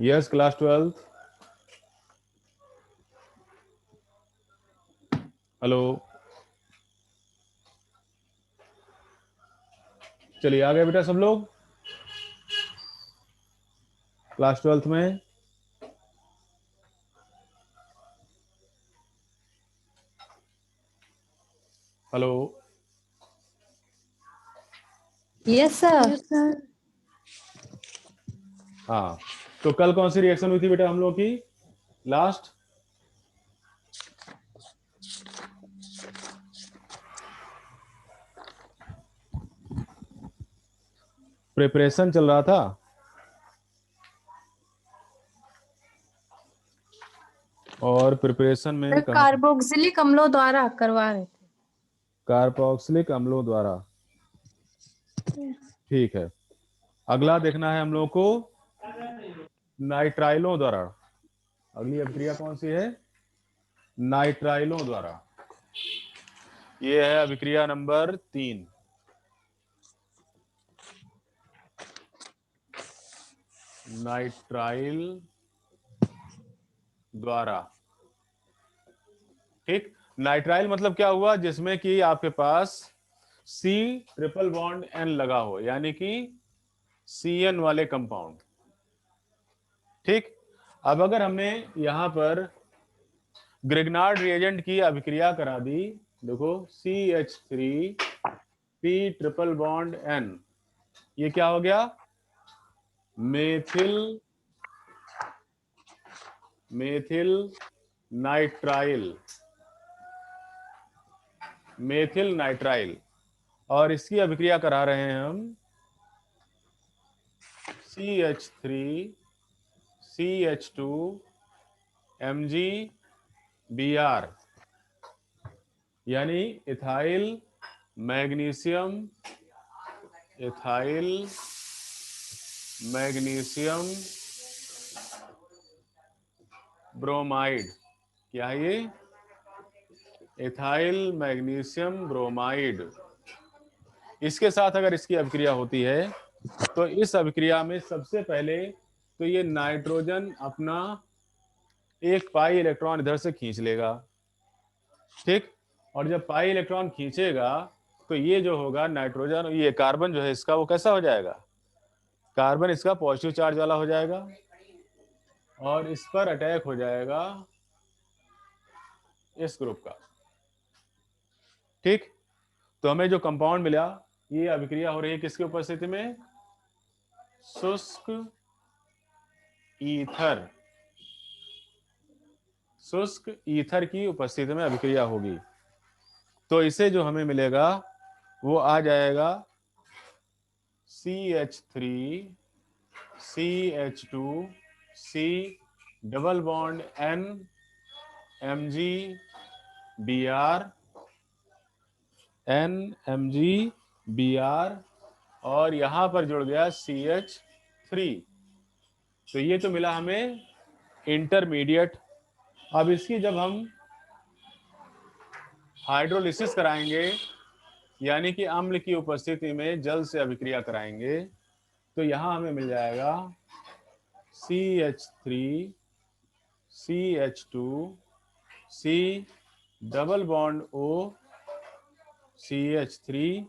Yes class 12। Hello, चलिए आ गए बेटा सब लोग क्लास 12 में। Hello, yes sir. हाँ, तो कल कौन सी रिएक्शन हुई थी बेटा हम लोग की लास्ट? प्रिपरेशन चल रहा था और प्रिपरेशन में कहा कार्बोक्सिलिक अम्लों द्वारा करवा रहे थे। कार्बोक्सिलिक अम्लों द्वारा। ठीक है, अगला देखना है हम लोग को नाइट्राइलों द्वारा। अगली अभिक्रिया कौन सी है? नाइट्राइलों द्वारा। ये है अभिक्रिया नंबर 3। नाइट्राइल द्वारा। ठीक, नाइट्राइल मतलब क्या हुआ? जिसमें कि आपके पास C ट्रिपल बॉन्ड N लगा हो, यानी कि CN वाले कंपाउंड। ठीक, अब अगर हमने यहां पर ग्रिग्नार्ड रिएजेंट की अभिक्रिया करा दी, देखो CH3 P triple bond N, ये क्या हो गया? Methyl nitrile. Methyl nitrile. और इसकी अभिक्रिया करा रहे हैं हम CH3 CH2 MgBr, यानी इथाइल मैग्नीशियम ब्रोमाइड। क्या है ये? Ethyl magnesium bromide. इसके साथ अगर इसकी अभिक्रिया होती है तो इस अभिक्रिया में सबसे पहले तो ये नाइट्रोजन अपना एक पाई इलेक्ट्रॉन इधर से खींच लेगा। ठीक, और जब पाई इलेक्ट्रॉन खींचेगा तो ये जो होगा नाइट्रोजन, ये कार्बन जो है इसका, वो कैसा हो जाएगा? कार्बन इसका पॉजिटिव चार्ज वाला हो जाएगा और इस पर अटैक हो जाएगा इस ग्रुप का। ठीक, तो हमें जो कंपाउंड मिला, ये अभिक्रिया हो रही है किसकी उपस्थिति में? शुष्क ईथर। शुष्क ईथर की उपस्थिति में अभिक्रिया होगी। तो इसे जो हमें मिलेगा वो आ जाएगा CH3 CH2 C double bond N MgBr और यहां पर जुड़ गया CH3। तो ये तो मिला हमें इंटरमीडिएट। अब इसकी जब हम हाइड्रोलिसिस कराएंगे, यानी कि अम्ल की उपस्थिति में जल से अभिक्रिया कराएंगे, तो यहां हमें मिल जाएगा CH3 CH2 C double bond O CH3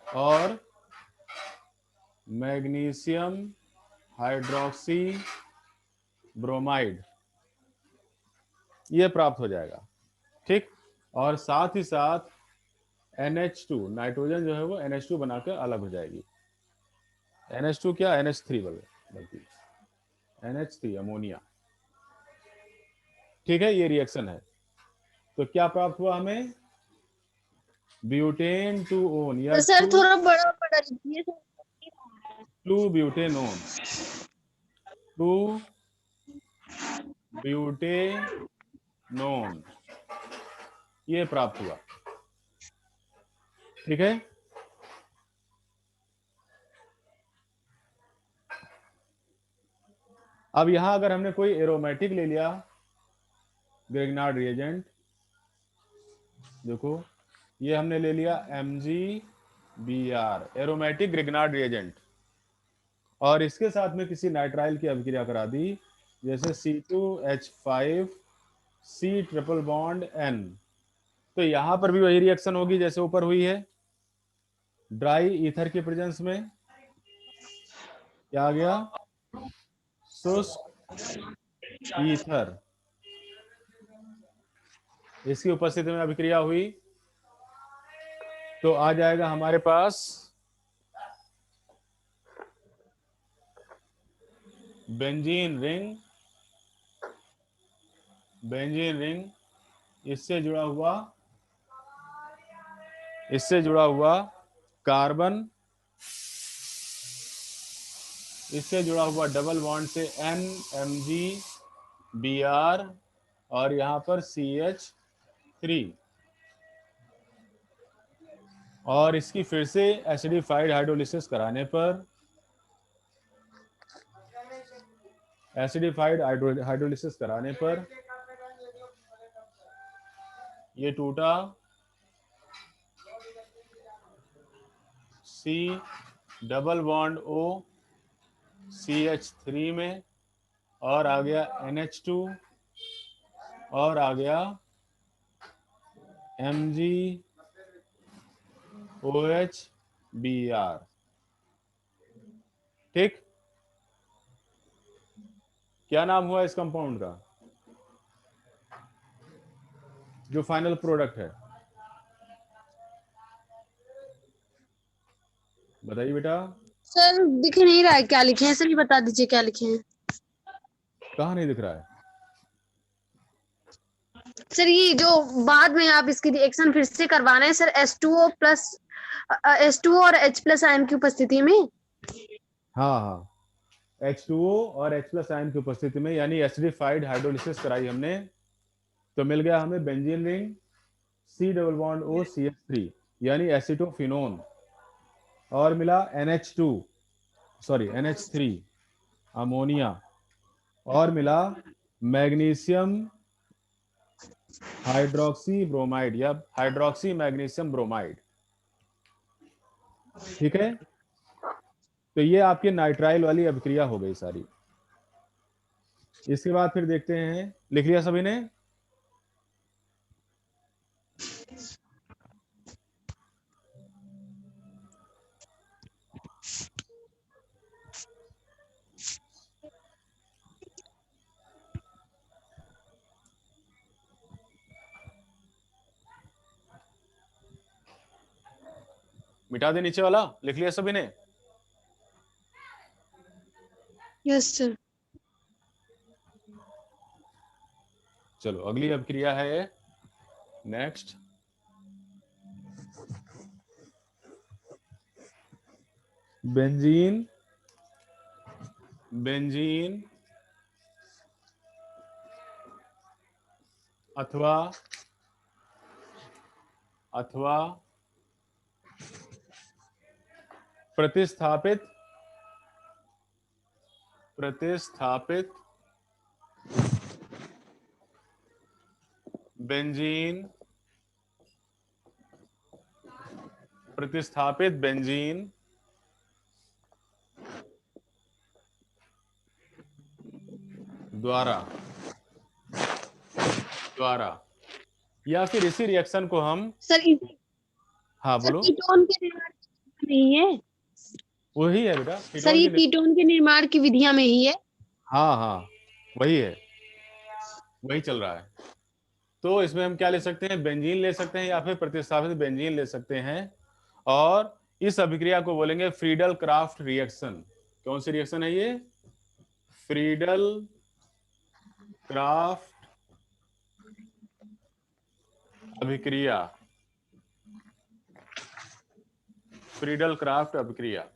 और मैग्नीशियम हाइड्रोक्सी ब्रोमाइड, ये प्राप्त हो जाएगा। ठीक, और साथ ही साथ NH2, नाइट्रोजन जो है वो NH2 बनाकर अलग हो जाएगी। NH2 क्या? NH3 बल्कि NH3 अमोनिया। ठीक है, ये रिएक्शन है। तो क्या प्राप्त हुआ हमें? ब्यूटेन टू ओन या तो सर थोड़ा बड़ा बड़ा लिखिए sir. Two butanone, two butanone, ये प्राप्त हुआ। ठीक है, अब यहां अगर हमने कोई एरोमेटिक ले लिया ग्रिग्नार्ड रिएजेंट, देखो ये हमने ले लिया MgBr एरोमेटिक ग्रिग्नार्ड रिएजेंट, और इसके साथ में किसी नाइट्राइल की अभिक्रिया करा दी, जैसे C2H5 C triple bond N, तो यहां पर भी वही रिएक्शन होगी जैसे ऊपर हुई है। ड्राई ईथर के प्रेजेंस में क्या आ गया, शुष्क ईथर, इसकी उपस्थिति में अभिक्रिया हुई तो आ जाएगा हमारे पास बेंजीन रिंग, बेंजीन रिंग, इससे जुड़ा हुआ कार्बन, इससे जुड़ा हुआ डबल बॉन्ड से NMgBr और यहां पर CH3, और इसकी फिर से एसिडिफाइड हाइड्रोलिसिस कराने पर, ये टूटा C double bond O CH3 में, और आ गया NH2 और आ गया MgOH ठीक। क्या नाम हुआ इस कंपाउंड का जो फाइनल प्रोडक्ट है, बताइए बेटा। सर दिख नहीं रहा है क्या लिखे हैं, सर ये बता दीजिए क्या लिखे हैं। कहाँ नहीं दिख रहा है? सर ये जो बाद में आप इसकी रिएक्शन फिर से करवाना है सर, H2O और H+ आयन की उपस्थिति में। हाँ, H2O और H+ आयन की उपस्थिति में, यानी एसिडिफाइड हाइड्रोलिसिस कराई हमने, तो मिल गया हमें benzene ring C double bond O CH3 यानी एसिटोफिनोन, और मिला NH3 अमोनिया, और मिला मैग्नीशियम हाइड्रोक्सी ब्रोमाइड या हाइड्रोक्सी मैग्नीशियम ब्रोमाइड, ठीक है। तो ये आपके नाइट्राइल वाली अभिक्रिया हो गई सारी। इसके बाद फिर देखते हैं, लिख लिया सभी ने? मिटा दे नीचे वाला, लिख लिया सभी ने? Yes sir. चलो अगली अभिक्रिया है नेक्स्ट, बेंजीन अथवा प्रतिस्थापित बेंजीन द्वारा या फिर इसी रिएक्शन को हम सर हाँ सर बोलो। कीटोन के निर्माण में ही है। वही है बेटा, सर ये कीटोन के निर्माण की विधियां में ही है। हाँ वही है, वही चल रहा है। तो इसमें हम क्या ले सकते हैं, बेंजीन ले सकते हैं या फिर प्रतिस्थापित बेंजीन ले सकते हैं, और इस अभिक्रिया को बोलेंगे फ्रीडल क्राफ्ट रिएक्शन। कौन सी रिएक्शन है ये? फ्रीडल क्राफ्ट अभिक्रिया,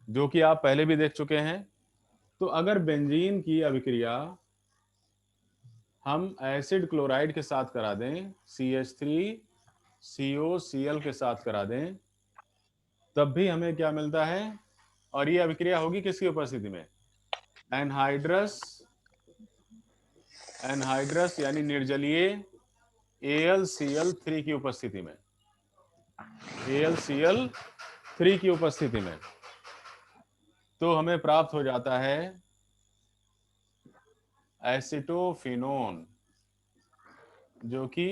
जो कि आप पहले भी देख चुके हैं। तो अगर बेंजीन की अभिक्रिया हम एसिड क्लोराइड के साथ करा दें, CH3COCl के साथ करा दें, तब भी हमें क्या मिलता है, और ये अभिक्रिया होगी किसकी उपस्थिति में? एनहाइड्रस यानी निर्जलीय AlCl3 की उपस्थिति में, AlCl3 की उपस्थिति में। तो हमें प्राप्त हो जाता है एसिटोफिनोन, जो कि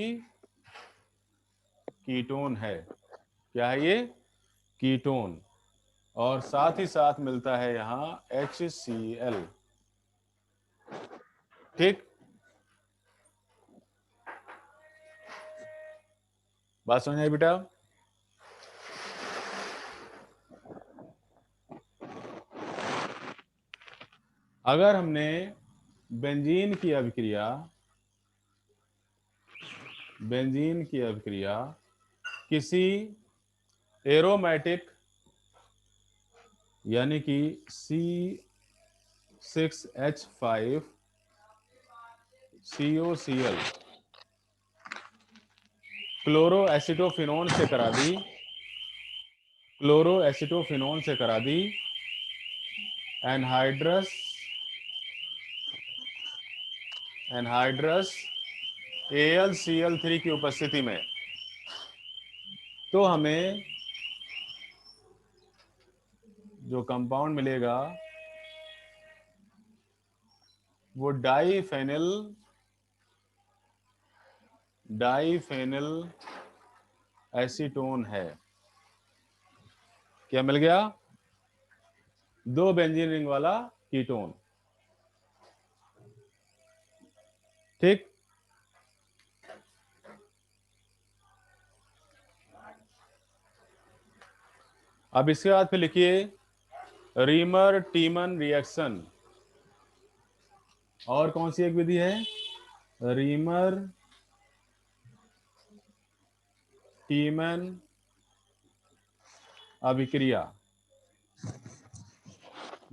कीटोन है। क्या है ये? कीटोन। और साथ ही साथ मिलता है यहां HCl। ठीक, बात समझ आई बेटा? अगर हमने बेंजीन की अभिक्रिया किसी एरोमेटिक यानी कि C6H5COCl क्लोरोएसिटोफिनोन से करा दी एनहाइड्रस AlCl3 की उपस्थिति में, तो हमें जो कंपाउंड मिलेगा वो डाईफेनिल एसीटोन है। क्या मिल गया? 2 बेंजीन रिंग वाला कीटोन। ठीक, अब इसके बाद फिर लिखिए रीमर टीमन रिएक्शन। और कौन सी एक विधि है? रीमर टीमन अभिक्रिया।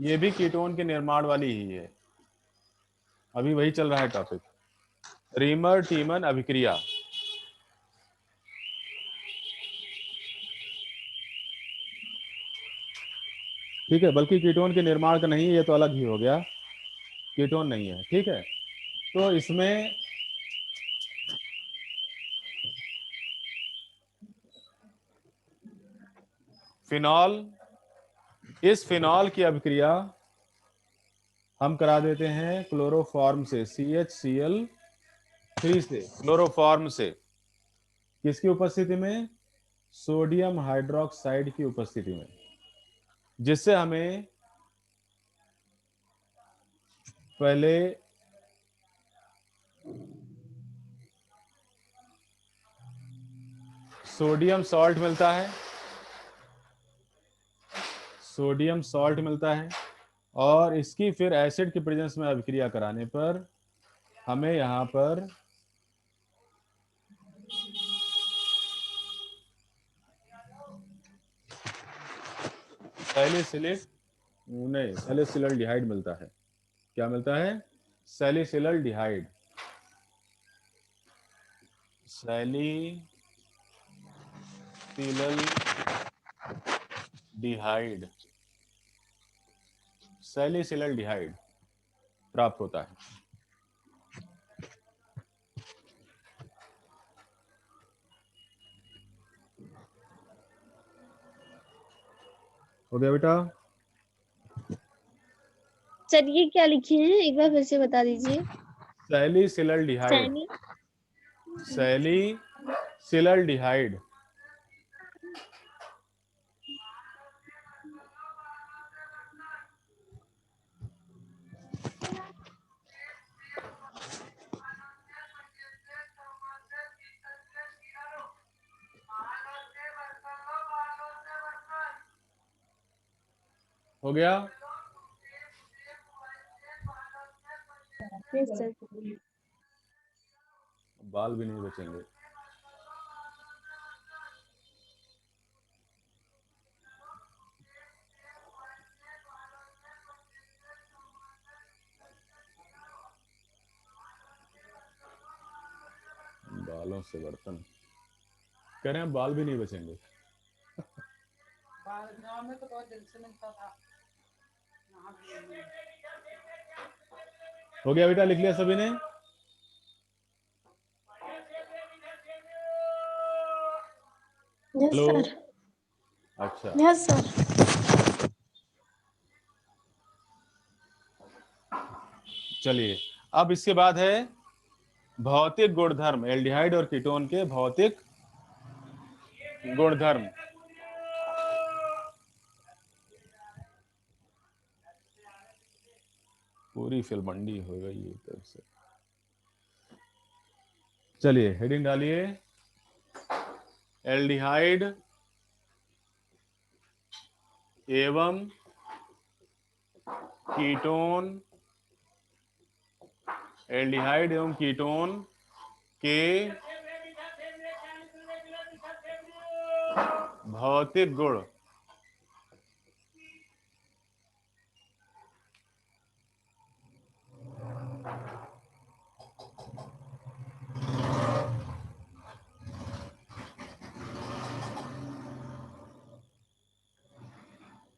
ये भी कीटोन के निर्माण वाली ही है, अभी वही चल रहा है टॉपिक। रीमर टीमन अभिक्रिया। ठीक है, बल्कि कीटोन के निर्माण का नहीं, ये तो अलग ही हो गया, कीटोन नहीं है। ठीक है, तो इसमें फिनॉल, इस फिनॉल की अभिक्रिया हम करा देते हैं क्लोरोफॉर्म से, CHCl3 से, क्लोरोफॉर्म से। किसकी उपस्थिति में? सोडियम हाइड्रोक्साइड की उपस्थिति में, जिससे हमें पहले सोडियम सॉल्ट मिलता है, और इसकी फिर एसिड के प्रेजेंस में अभिक्रिया कराने पर हमें यहां पर सैलिसिलल्डिहाइड मिलता है। क्या मिलता है? सैलिसिलल्डिहाइड। सैलिसिलल्डिहाइड प्राप्त होता है। हो गया बेटा? सर ये क्या लिखे हैं, एक बार फिर से बता दीजिए। सैलिसिलल्डिहाइड। सैलिसिलल्डिहाइड। हो गया? Yes sir. बाल भी नहीं बचेंगे। बालों से बर्तन कह रहे हैं, बाल भी नहीं बचेंगे। गाँव में तो बहुत दिल से मिलता था। हो गया बेटा? लिख लिया सभी ने? Yes hello? सर। अच्छा, यस सर। चलिए, अब इसके बाद है भौतिक गुणधर्म, एल्डिहाइड और कीटोन के भौतिक गुणधर्म। पूरी फिल्मंडी हो गई एक तरफ से। चलिए हेडिंग डालिए, एल्डिहाइड एवं कीटोन, एल्डिहाइड एवं कीटोन के भौतिक गुण।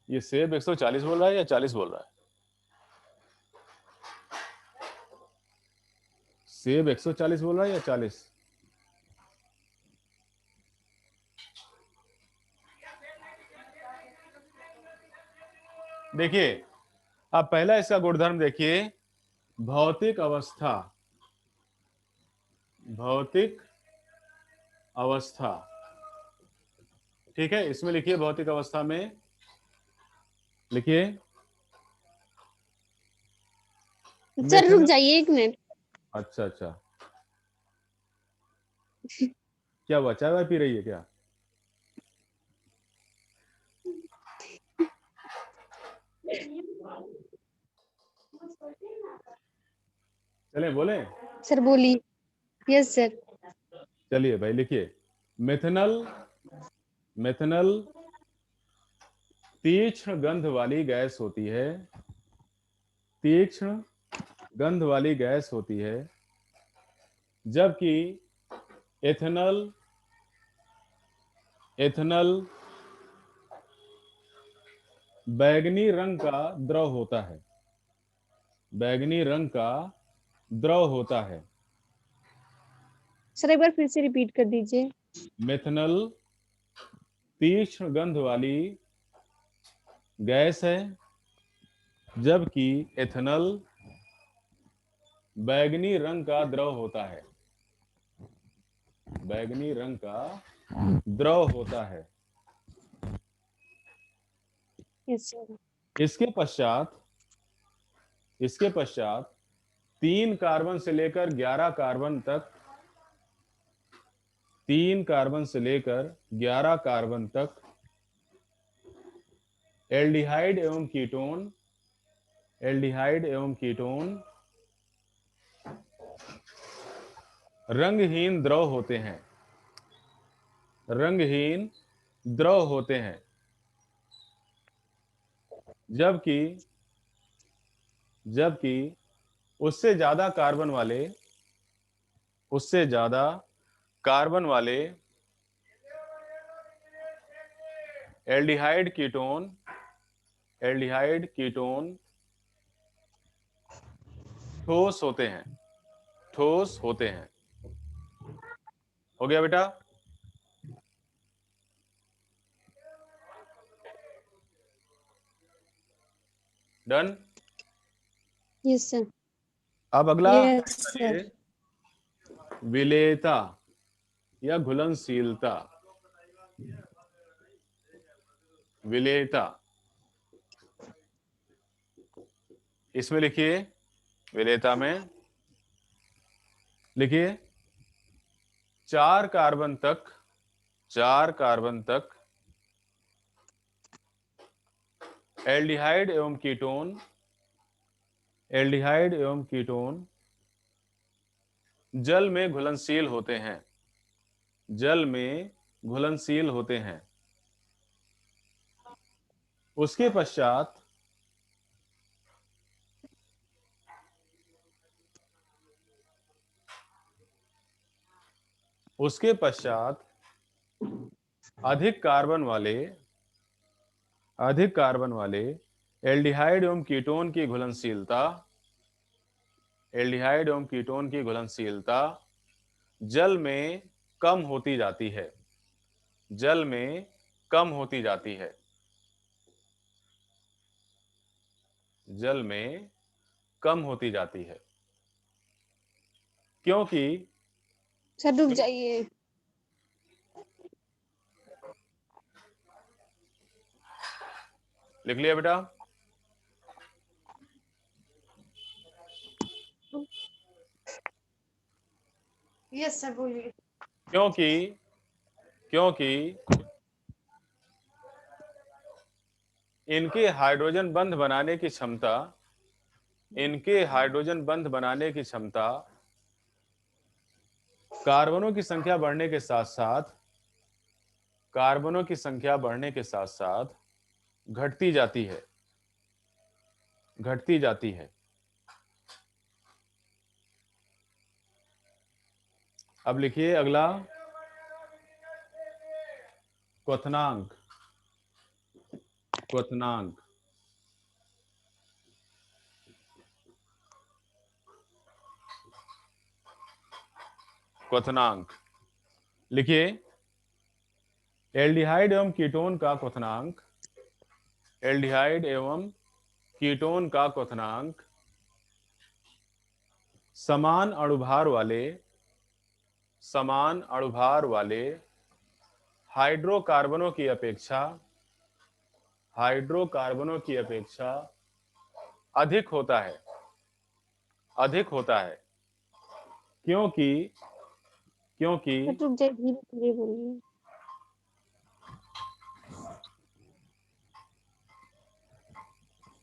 ये सेब 140 बोल रहा है या 40 बोल रहा है? सेब 140 बोल रहा है या 40? देखिए, अब पहला इसका गुणधर्म देखिए, भौतिक अवस्था, भौतिक अवस्था। ठीक है, इसमें लिखिए, भौतिक अवस्था में लिखिए सर रुक जाइए 1 मिनट। अच्छा अच्छा, क्या हुआ, चाय वाय पी रही है क्या? चलें बोले? सर बोलिए। Yes sir. चलिए भाई लिखिए, मेथनल, मेथनल तीक्ष्ण गंध वाली गैस होती है, तीक्ष्ण गंध वाली गैस होती है, जबकि एथेनल, एथेनल बैंगनी रंग का द्रव होता है, बैंगनी रंग का द्रव होता है। सर एक बार फिर से रिपीट कर दीजिए। मेथनल तीक्ष्ण गंध वाली गैस है, जबकि एथेनल बैंगनी रंग का द्रव होता है, बैंगनी रंग का द्रव होता है। Yes sir. इसके पश्चात 3 कार्बन से लेकर 11 कार्बन तक, 3 कार्बन से लेकर 11 कार्बन तक एल्डिहाइड एवं कीटोन, एल्डिहाइड एवं कीटोन रंगहीन द्रव होते हैं, रंगहीन द्रव होते हैं, जबकि जबकि उससे ज्यादा कार्बन वाले, उससे ज्यादा कार्बन वाले एल्डिहाइड कीटोन, एल्डिहाइड कीटोन ठोस होते हैं, ठोस होते हैं। हो गया बेटा? डन? Yes sir. अब अगला यस सर। विलेयता या घुलनशीलता, विलेयता। इसमें लिखिए, विलेयता में लिखिए 4 कार्बन तक, 4 कार्बन तक एल्डिहाइड एवं कीटोन, एल्डिहाइड एवं कीटोन जल में घुलनशील होते हैं, जल में घुलनशील होते हैं। उसके पश्चात उसके पश्चात अधिक कार्बन वाले एल्डिहाइड एवं कीटोन की घुलनशीलता, एल्डिहाइड एवं कीटोन की घुलनशीलता जल में कम होती जाती है, जल में कम होती जाती है, जल में कम होती जाती है, क्योंकि सर रुक जाइए। लिख लिया बेटा? यस सर बोलिए। क्योंकि क्योंकि इनके हाइड्रोजन बंध बनाने की क्षमता, इनके हाइड्रोजन बंध बनाने की क्षमता कार्बनों की संख्या बढ़ने के साथ साथ, कार्बनों की संख्या बढ़ने के साथ साथ घटती जाती है, घटती जाती है। अब लिखिए अगला, क्वथनांक। क्वथनांक क्वथनांक लिखिए, एल्डिहाइड एवं कीटोन का क्वथनांक, एल्डिहाइड एवं कीटोन का क्वथनांक समान अणुभार वाले, समान अणुभार वाले हाइड्रोकार्बनों की अपेक्षा, हाइड्रोकार्बनों की अपेक्षा अधिक होता है, अधिक होता है, क्योंकि क्योंकि सर रुक जाइए, धीरे धीरे बोलिए।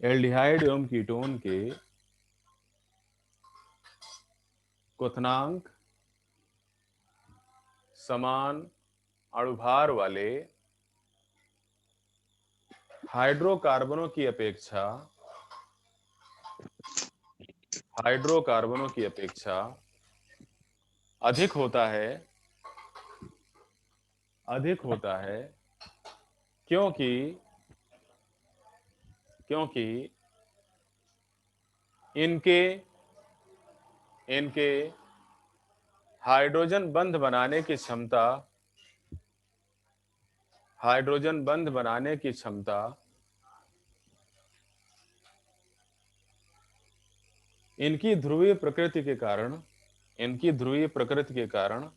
एल्डिहाइड एवं कीटोन के क्वथनांक समान अणुभार वाले हाइड्रोकार्बनों की अपेक्षा, हाइड्रोकार्बनों की अपेक्षा अधिक होता है, अधिक होता है, क्योंकि क्योंकि इनके इनके हाइड्रोजन बंध बनाने की क्षमता, हाइड्रोजन बंध बनाने की क्षमता इनकी ध्रुवीय प्रकृति के कारण, इनकी ध्रुवीय प्रकृति के कारण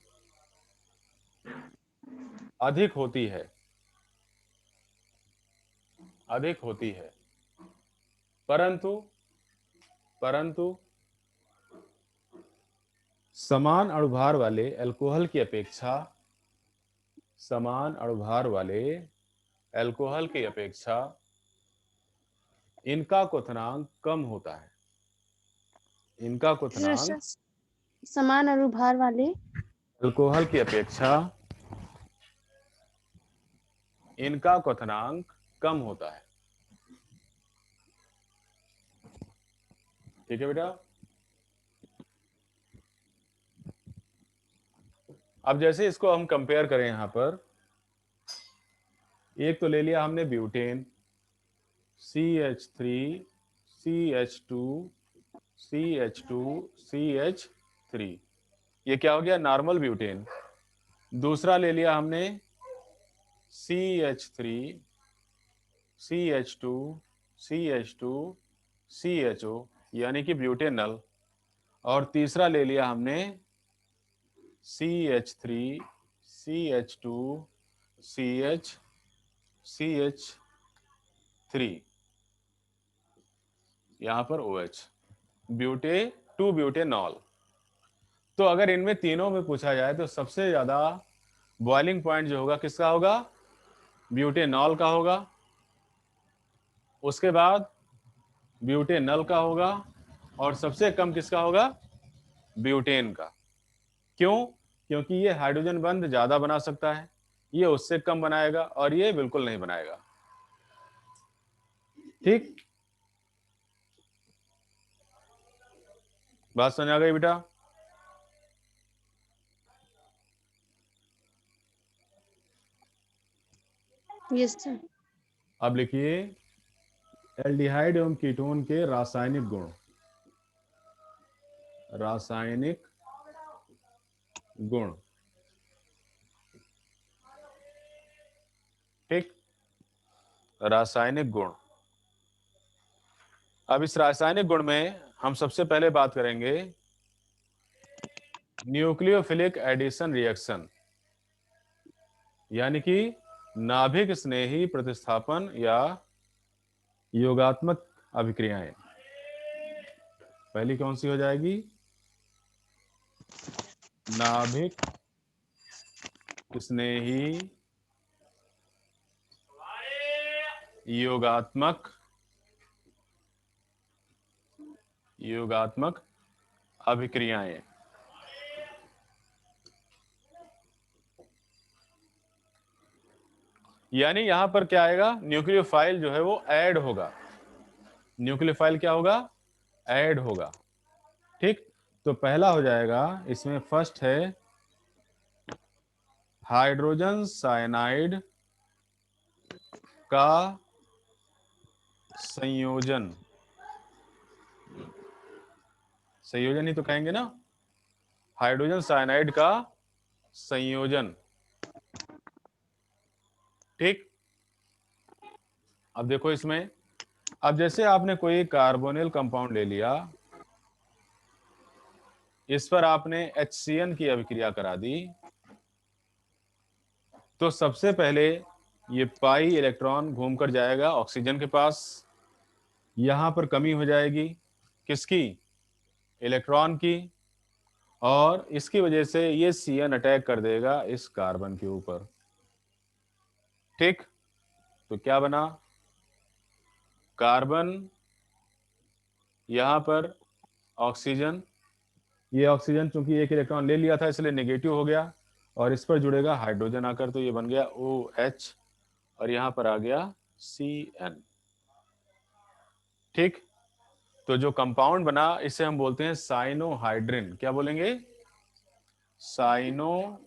अधिक होती है, अधिक होती है, परंतु परंतु समान अणुभार वाले अल्कोहल की अपेक्षा, समान अणुभार वाले अल्कोहल की अपेक्षा इनका क्वथनांक कम होता है, इनका क्वथनांक समान अणुभार वाले अल्कोहल की अपेक्षा इनका क्वथनांक कम होता है। ठीक है बेटा? अब जैसे इसको हम कंपेयर करें, यहां पर एक तो ले लिया हमने butane, CH3 CH2 CH2 CH3, ये क्या हो गया? Normal butane. दूसरा ले लिया हमने CH3 CH2 CH2 CHO, यानी कि ब्यूटेनल। और तीसरा ले लिया हमने CH3 CH2 CH3, यहां पर OH, ब्यूटे टू ब्यूटेनॉल। तो अगर इनमें तीनों में पूछा जाए तो सबसे ज्यादा बॉइलिंग पॉइंट जो होगा किसका होगा? ब्यूटेनॉल का होगा, उसके बाद ब्यूटेनल का होगा, और सबसे कम किसका होगा? ब्यूटेन का। क्यों? क्योंकि ये हाइड्रोजन बंध ज्यादा बना सकता है, ये उससे कम बनाएगा, और ये बिल्कुल नहीं बनाएगा। ठीक, बात समझ आ गई बेटा? Yes sir. अब लिखिए, एल्डिहाइड एवं कीटोन के रासायनिक गुण, रासायनिक गुण। ठीक, रासायनिक गुण। अब इस रासायनिक गुण में हम सबसे पहले बात करेंगे न्यूक्लियोफिलिक एडिशन रिएक्शन, यानी कि नाभिक स्नेही प्रतिस्थापन या योगात्मक अभिक्रियाएं। पहली कौन सी हो जाएगी? नाभिक स्नेही योगात्मक अभिक्रियाएं। यानी यहां पर क्या आएगा? न्यूक्लियोफाइल जो है वो ऐड होगा। न्यूक्लियोफाइल क्या होगा? ऐड होगा। ठीक, तो पहला हो जाएगा इसमें, फर्स्ट है हाइड्रोजन साइनाइड का संयोजन। संयोजन ही तो कहेंगे ना, हाइड्रोजन साइनाइड का संयोजन। ठीक, अब देखो इसमें, अब जैसे आपने कोई कार्बोनिल कंपाउंड ले लिया, इस पर आपने HCN की अभिक्रिया करा दी, तो सबसे पहले ये पाई इलेक्ट्रॉन घूमकर जाएगा ऑक्सीजन के पास। यहां पर कमी हो जाएगी, किसकी? इलेक्ट्रॉन की। और इसकी वजह से ये CN अटैक कर देगा इस कार्बन के ऊपर। ठीक, तो क्या बना? कार्बन, यहां पर ऑक्सीजन। ये ऑक्सीजन चूंकि एक इलेक्ट्रॉन ले लिया था इसलिए नेगेटिव हो गया, और इस पर जुड़ेगा हाइड्रोजन आकर, तो ये बन गया OH, और यहां पर आ गया CN। ठीक, तो जो कंपाउंड बना इसे हम बोलते हैं साइनोहाइड्रिन। क्या बोलेंगे? साइनोहाइड्रिन।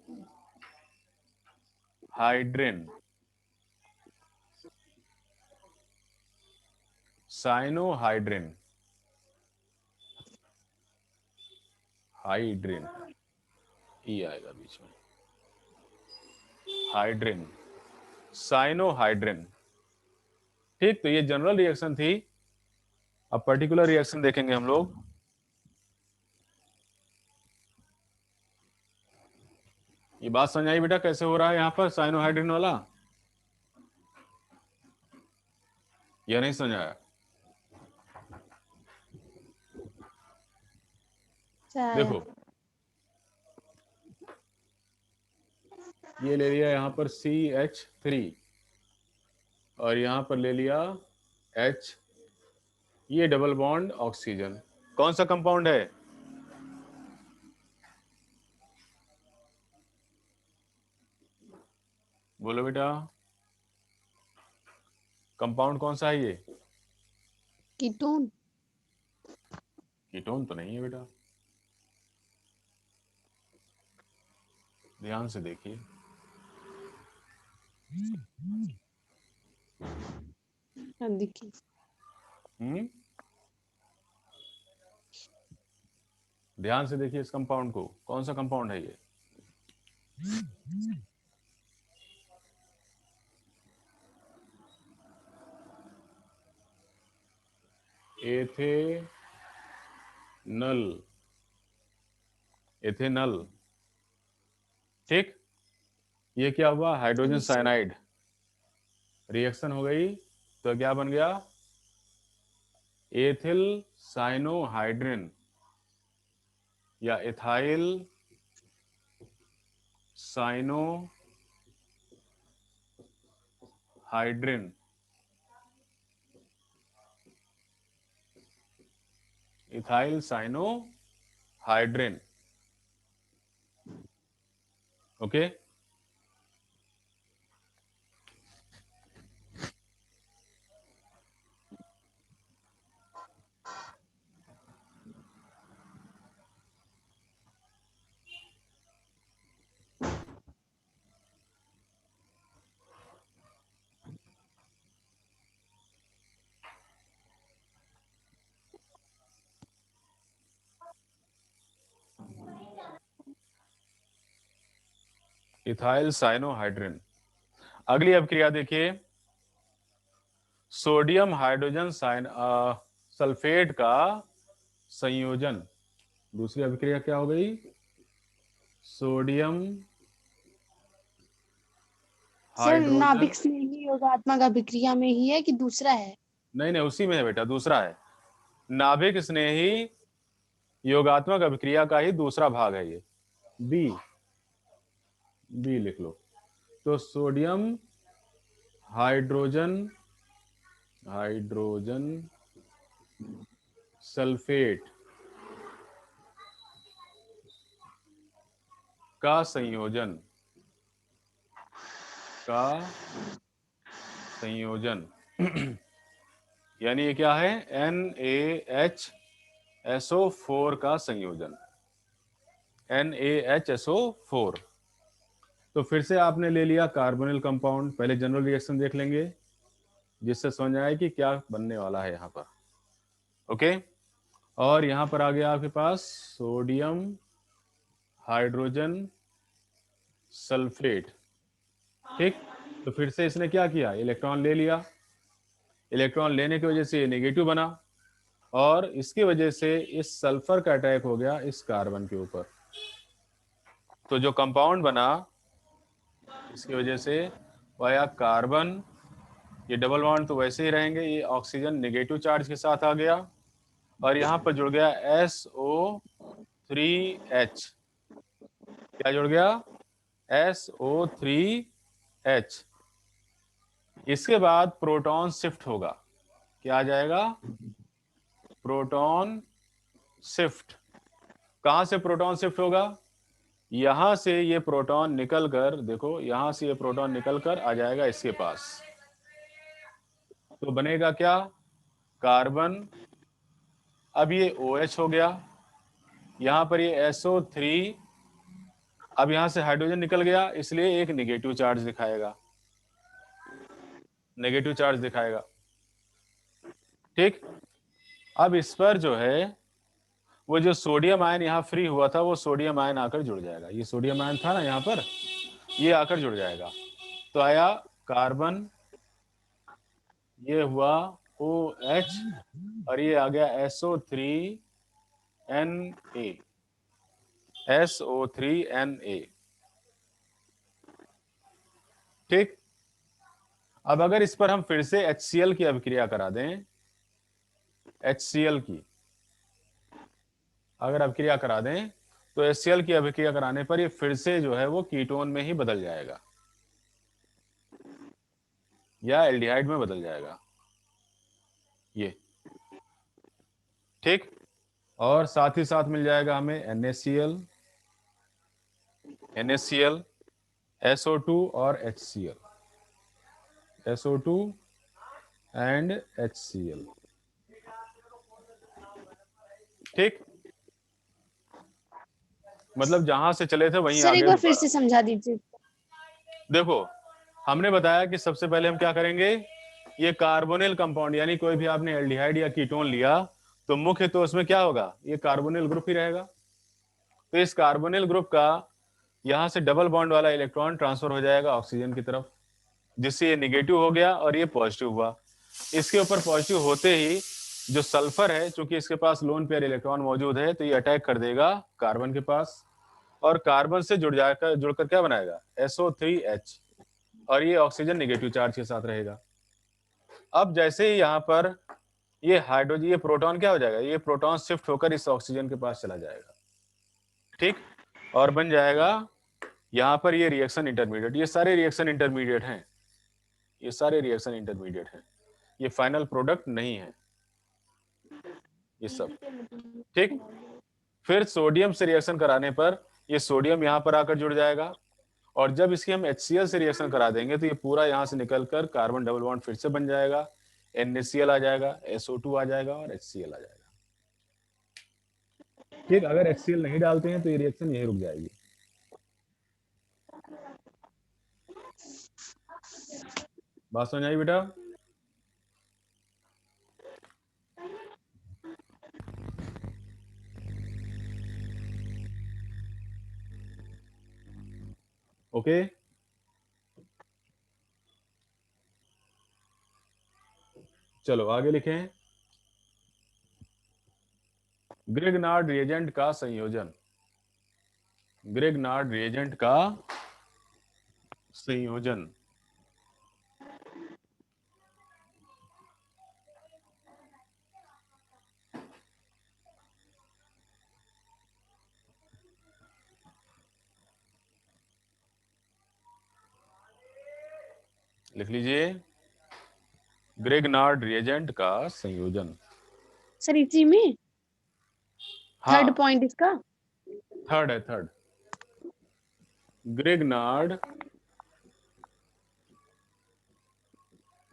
साइनोहाइड्रिन, हाइड्रिन, ई आएगा बीच में, हाइड्रिन, साइनोहाइड्रिन। ठीक, तो ये जनरल रिएक्शन थी। अब पर्टिकुलर रिएक्शन देखेंगे हम लोग। ये बात समझ आई बेटा कैसे हो रहा है यहां पर साइनोहाइड्रिन वाला, या नहीं समझ आया? देखो, ये ले लिया यहां पर CH3, और यहां पर ले लिया H, ये डबल बॉन्ड ऑक्सीजन। कौन सा कंपाउंड है? बोलो बेटा, कंपाउंड कौन सा है ये? कीटोन। कीटोन तो नहीं है बेटा, ध्यान से देखिए। देखिए, ध्यान से देखिए इस कंपाउंड को, कौन सा कंपाउंड है ये? Ethanal, ethanal. ठीक, ये क्या हुआ? हाइड्रोजन साइनाइड रिएक्शन हो गई, तो क्या बन गया? एथिल साइनोहाइड्रिन या ethyl cyanohydrin. Ethyl cyanohydrin. Okay, ethyl cyanohydrin. अगली अभिक्रिया देखिए, सोडियम हाइड्रोजन सल्फेट का संयोजन। दूसरी अभिक्रिया क्या हो गई? Sodium sir hydrogen. नाभिक स्नेही योगात्मक अभिक्रिया में ही है कि दूसरा है? नहीं नहीं, उसी में है बेटा, दूसरा है। नाभिक स्नेही योगात्मक अभिक्रिया का ही दूसरा भाग है ये। बी, बी लिख लो। तो सोडियम हाइड्रोजन, हाइड्रोजन सल्फेट का संयोजन, का संयोजन यानी ये क्या है? NaHSO4 का संयोजन, NaHSO4। तो फिर से आपने ले लिया कार्बोनिल कंपाउंड। पहले जनरल रिएक्शन देख लेंगे जिससे समझ आए कि क्या बनने वाला है यहाँ पर। ओके, और यहाँ पर आ गया आपके पास सोडियम हाइड्रोजन सल्फेट। ठीक, तो फिर से इसने क्या किया? इलेक्ट्रॉन ले लिया। इलेक्ट्रॉन लेने की वजह से ये नेगेटिव बना और इसकी वजह से इस सल्फर का अटैक हो गया इस कार्बन के ऊपर। तो जो कंपाउंड बना इसकी वजह से वह कार्बन, ये डबल बॉन्ड तो वैसे ही रहेंगे, ये ऑक्सीजन नेगेटिव चार्ज के साथ आ गया और यहाँ पर जुड़ गया SO3H। क्या जुड़ गया? SO3H। इसके बाद प्रोटॉन शिफ्ट होगा। क्या आ जाएगा? Proton shift. कहां से प्रोटॉन शिफ्ट होगा? यहां से ये प्रोटॉन निकलकर, देखो यहां से ये प्रोटॉन निकलकर आ जाएगा इसके पास। तो बनेगा क्या? कार्बन। अब ये OH हो गया, यहां पर ये SO3। अब यहां से हाइड्रोजन निकल गया, इसलिए एक नेगेटिव चार्ज दिखाएगा, नेगेटिव चार्ज दिखाएगा। ठीक, अब इस पर जो है वो जो सोडियम आयन यहाँ फ्री हुआ था, वो सोडियम आयन आकर जुड़ जाएगा। ये सोडियम आयन था ना यहाँ पर, ये आकर जुड़ जाएगा। तो आया कार्बन, ये हुआ OH और ये आ गया SO3Na, SO3Na। ठीक, अब अगर इस पर हम फिर से HCl की अभिक्रिया करा दें, HCl की अगर अभिक्रिया करा दें तो HCl की अभिक्रिया कराने पर ये फिर से जो है वो कीटोन में ही बदल जाएगा या एल्डिहाइड में बदल जाएगा ये। ठीक, और साथ ही साथ मिल जाएगा हमें NaCl, NaCl, SO2 और HCl, SO2 एंड HCl। ठीक, मतलब जहां से चले थे वहीं सर एक आगे बार फिर दोबारा। से समझा दीजिए। देखो, हमने बताया कि सबसे पहले हम क्या करेंगे, ये कार्बोनिल कंपाउंड यानी कोई भी आपने एल्डिहाइड या कीटोन लिया तो मुख्य तो उसमें क्या होगा? ये कार्बोनिल ग्रुप ही रहेगा। तो इस कार्बोनिल ग्रुप का यहां से डबल बॉन्ड वाला इलेक्ट्रॉन ट्रांसफर हो जाएगा ऑक्सीजन की तरफ, जिससे ये निगेटिव हो गया और ये पॉजिटिव हुआ। इसके ऊपर पॉजिटिव होते ही जो सल्फर है, चूंकि इसके पास लोन पेयर इलेक्ट्रॉन मौजूद है, तो ये अटैक कर देगा कार्बन के पास और कार्बन से जुड़कर क्या बनाएगा? SO3H और ये ऑक्सीजन नेगेटिव चार्ज के साथ रहेगा। अब जैसे ही यहाँ पर ये हाइड्रोजन, ये प्रोटॉन क्या हो जाएगा? ये प्रोटॉन शिफ्ट होकर इस ऑक्सीजन के पास चला जाएगा। ठीक, और बन जाएगा यहाँ पर ये रिएक्शन इंटरमीडिएट। ये सारे रिएक्शन इंटरमीडिएट हैं, ये सारे रिएक्शन इंटरमीडिएट हैं, ये फाइनल प्रोडक्ट नहीं है ये सब। ठीक, फिर सोडियम से रिएक्शन कराने पर ये सोडियम यहाँ पर आकर जुड़ जाएगा और जब इसकी हम HCl से रिएक्शन करा देंगे तो ये पूरा यहाँ से निकलकर कार्बन डबल बॉन्ड फिर से बन जाएगा, NaCl आ जाएगा, SO2 आ जाएगा और HCl आ जाएगा। ठीक, अगर HCl नहीं डालते हैं तो ये रिएक्शन यहीं रुक जाएगी। बात समझ आई बेटा? ओके, चलो आगे लिखें। ग्रिग्नार्ड रिएजेंट का संयोजन, ग्रिग्नार्ड रिएजेंट का संयोजन। लिख लीजिए, ग्रिग्नार्ड रिएजेंट का संयोजन। सर इसी में हाँ, थर्ड पॉइंट इसका थर्ड है, थर्ड। ग्रिग्नार्ड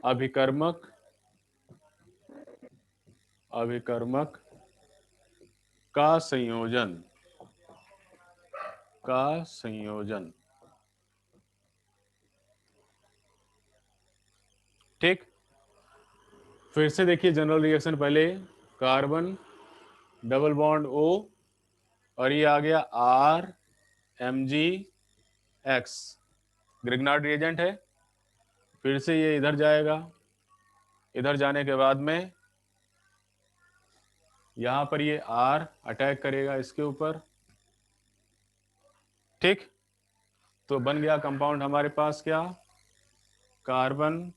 अभिकर्मक, अभिकर्मक का संयोजन, का संयोजन। ठीक, फिर से देखिए जनरल रिएक्शन। पहले कार्बन डबल बॉन्ड O और ये आ गया RMgX, ग्रिग्नार्ड रिएजेंट है। फिर से ये इधर जाएगा, इधर जाने के बाद में यहां पर ये R अटैक करेगा इसके ऊपर। ठीक, तो बन गया कंपाउंड हमारे पास क्या, कार्बन,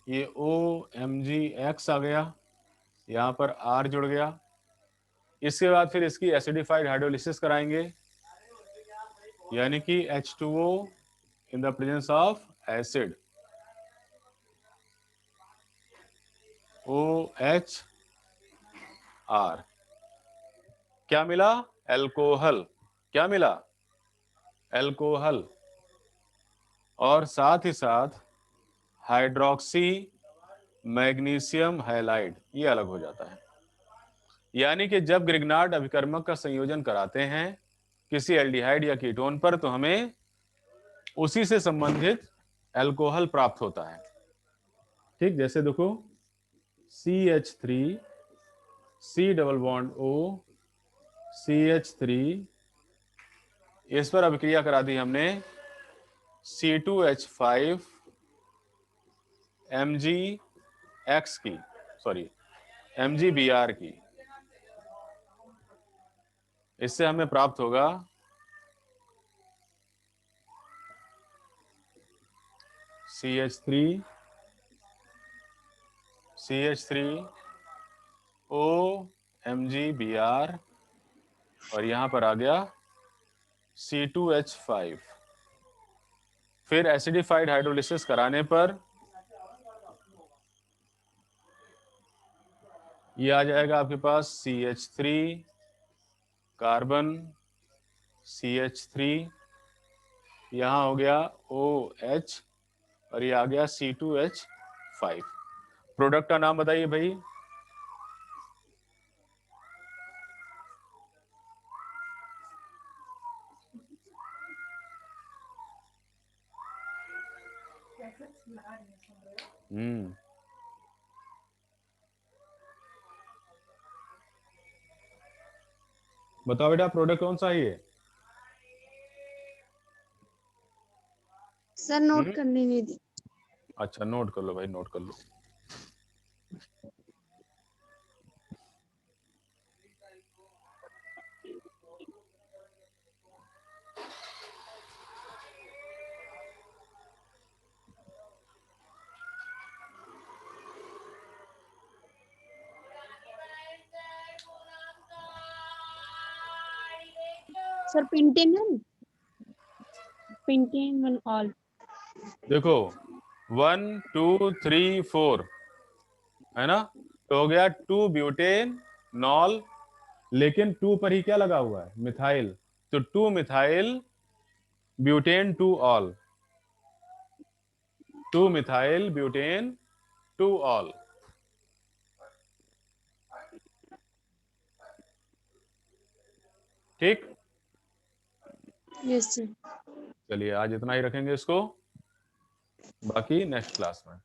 ये OMgX आ गया, यहां पर R जुड़ गया। इसके बाद फिर इसकी एसिडिफाइड हाइड्रोलिसिस कराएंगे, यानी कि H2O in the presence of acid, OHR। क्या मिला, एल्कोहल। क्या मिला, एल्कोहल। और साथ ही साथ हाइड्रोक्सी मैग्नीशियम हैलाइड, ये अलग हो जाता है। यानी कि जब ग्रिग्नार्ड अभिकर्मक का संयोजन कराते हैं किसी एल्डिहाइड या कीटोन पर, तो हमें उसी से संबंधित एल्कोहल प्राप्त होता है। ठीक, जैसे देखो CH3, C double bond O, CH3, इस पर अभिक्रिया करा दी हमने C2H5 MgX की, सॉरी MgBr की। इससे हमें प्राप्त होगा CH3 O MgBr और यहां पर आ गया C2H5। फिर एसिडिफाइड हाइड्रोलिसिस कराने पर ये आ जाएगा आपके पास CH3 कार्बन, CH3, यहां हो गया OH और ये आ गया C2H5। प्रोडक्ट का नाम बताइए भाई। बताओ बेटा, प्रोडक्ट कौन सा है ये? सर नोट करने नहीं दी। अच्छा, नोट कर लो भाई, नोट कर लो। सर पिंटेन है, पिंटेन वन ऑल। देखो 1 2 3 4 है ना, तो हो गया 2 ब्यूटेन नॉल, लेकिन 2 पर ही क्या लगा हुआ है, मिथाइल, तो 2 methyl butane 2 all, 2 methyl butane 2 all. ठीक, यस सर। चलिए आज इतना ही रखेंगे इसको, बाकी नेक्स्ट क्लास में।